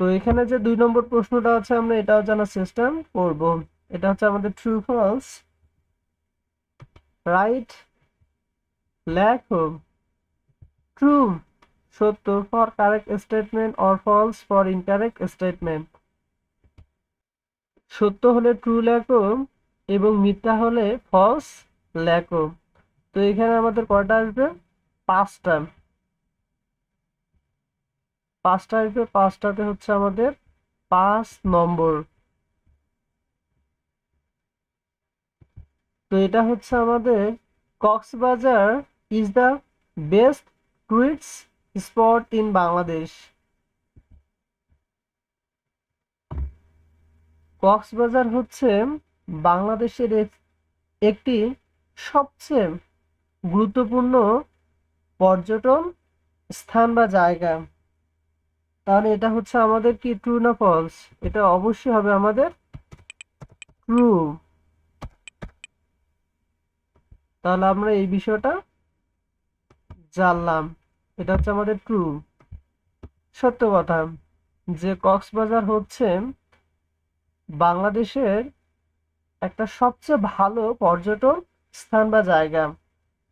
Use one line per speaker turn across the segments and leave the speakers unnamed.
তো এখানে যে 2 নম্বর প্রশ্নটা আছে আমরা এটাও জানার চেষ্টা করব। এটা হচ্ছে আমাদের ট্রু ফলস, রাইট, লেখো। ট্রু সত্য for correct statement or false for incorrect statement. সত্য হলে ট্রু লেখো এবং মিথ্যা হলে ফলস লেখো। তো এখানে আমাদের কয়টা আসবে? 5টা। 5টা আসবে, 5টাতে হচ্ছে আমাদের 5 নম্বর। তো এটা হচ্ছে আমাদের Cox's Bazar is the best tourist spot in Bangladesh. Cox's Bazar হচ্ছে বাংলাদেশের একটি সবচেয়ে গুরুত্বপূর্ণ পর্যটন স্থান বা জায়গা। তাহলে এটা হচ্ছে আমাদের কি ট্রু না ফলস? এটা অবশ্যই হবে আমাদের ট্রু। তাহলে আমরা এই বিষয়টা জানলাম, এটা হচ্ছে আমাদের ট্রু, সত্য কথা যে কক্সবাজার হচ্ছে বাংলাদেশের একটা সবচেয়ে ভালো পর্যটন স্থান বা জায়গা।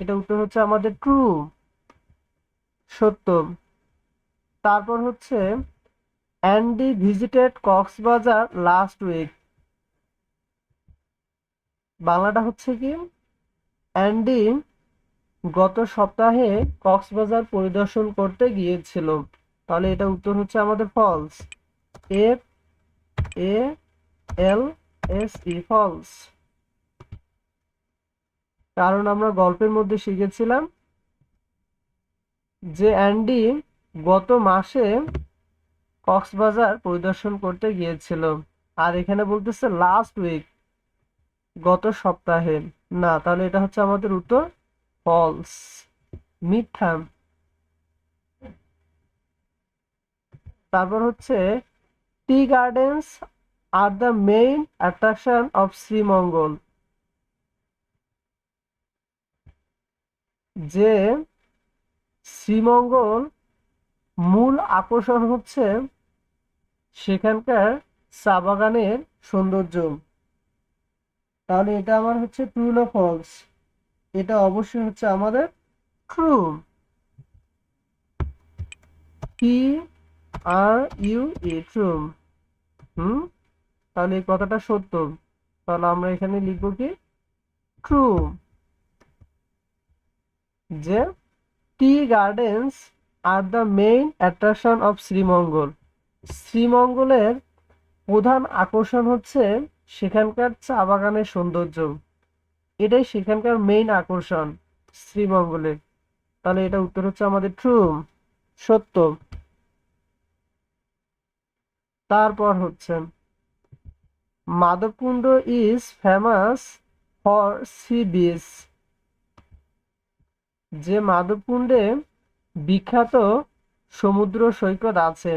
এটা উত্তর হচ্ছে আমাদের ট্রু, সত্য। তারপর হচ্ছে Andy visited Cox's Bazar last week. বাংলাটা হচ্ছে কি, অ্যান্ডি গত সপ্তাহে কক্সবাজার পরিদর্শন করতে গিয়েছিল। তাহলে এটা উত্তর হচ্ছে আমাদের false, F A L S E, false. কারণ আমরা গল্পের মধ্যে শিখেছিলাম যে অ্যান্ডি গত মাসে কক্সবাজার পরিদর্শন করতে গিয়েছিল। আর এখানে বলতেছে লাস্ট উইক, গত সপ্তাহে। না, তাহলে এটা হচ্ছে আমাদের উত্তর ফলস, মিথ্যা। তারপর হচ্ছে টি gardens are the main attraction of Sreemangal. যে শ্রীমঙ্গল মূল আকর্ষণ হচ্ছে সেখানকার চা বাগানের সৌন্দর্য। তাহলে এটা আমার হচ্ছে ট্রু না ফলস? এটা অবশ্যই হচ্ছে আমাদের true. T R U E, true. হুম, তাহলে এই কথাটা সত্য। তাহলে আমরা এখানে লিখবো কি ট্রু, যে টি gardens are the main attraction of Sreemangal. শ্রীমঙ্গলের প্রধান আকর্ষণ হচ্ছে সেখানকার চা বাগানের সৌন্দর্য। এটাই সেখানকার মেইন আকর্ষণ শ্রীমঙ্গলের। তাহলে এটা উত্তর হচ্ছে আমাদের ট্রু, সত্য। তারপর হচ্ছে Madhabkunda is famous for sea beach. যে মাধবকুণ্ডে বিখ্যাত সমুদ্র সৈকত আছে।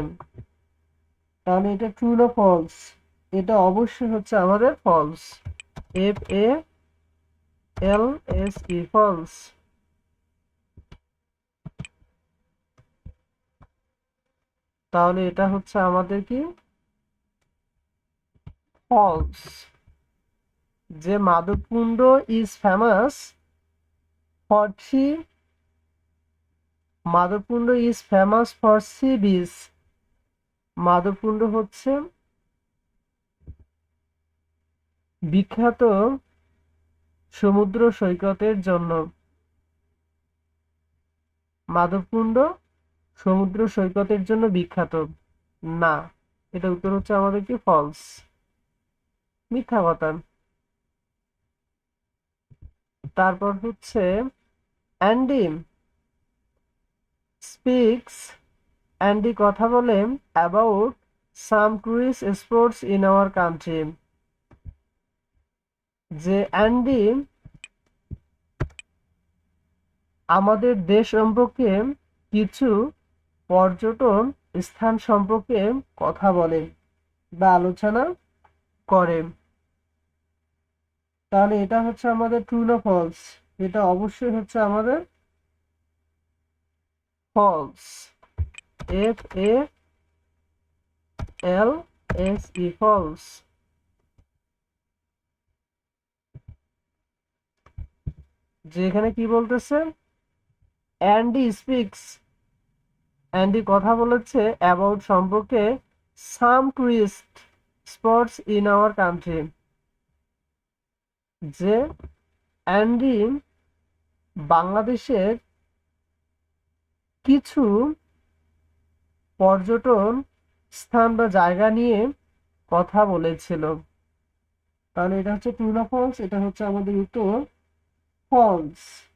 তাহলে এটা ট্রু না ফলস? এটা অবশ্যই হচ্ছে আমাদের false, F A L S E, false. তাহলে এটা হচ্ছে আমাদের কি ফলস, যে Madhabkunda is famous for sea, Madhabkunda is famous for sea beach. Madhabkunda হচ্ছে বিখ্যাত সমুদ্র সৈকতের জন্য। মাধবকুণ্ড সমুদ্র সৈকতের জন্য বিখ্যাত। না, এটা উত্তর হচ্ছে আমাদের কি ফলস, মিথ্যা কথা। তারপর হচ্ছে অ্যান্ডি স্পিক্স, অ্যান্ডি কথা বলে about some tourist spots in our country. যে অ্যান্ডি আমাদের দেশ সম্পর্কে কিছু পর্যটন স্থান সম্পর্কে কথা বলে বা আলোচনা করে। তাহলে এটা হচ্ছে আমাদের ট্রু না ফলস? এটা অবশ্যই হচ্ছে আমাদের false, F A LSE false. যে এখানে কি বলতেছে, অ্যান্ডি স্পিক্স, অ্যান্ডি কথা বলেছে অ্যাবাউট সম্পর্কে some tourist spots in our country. যে অ্যান্ডি বাংলাদেশের কিছু পর্যটন স্থান বা জায়গা নিয়ে কথা বলেছিল। তাহলে এটা হচ্ছে ট্রু না ফলস? এটা হচ্ছে আমাদের উত্তর ফলস।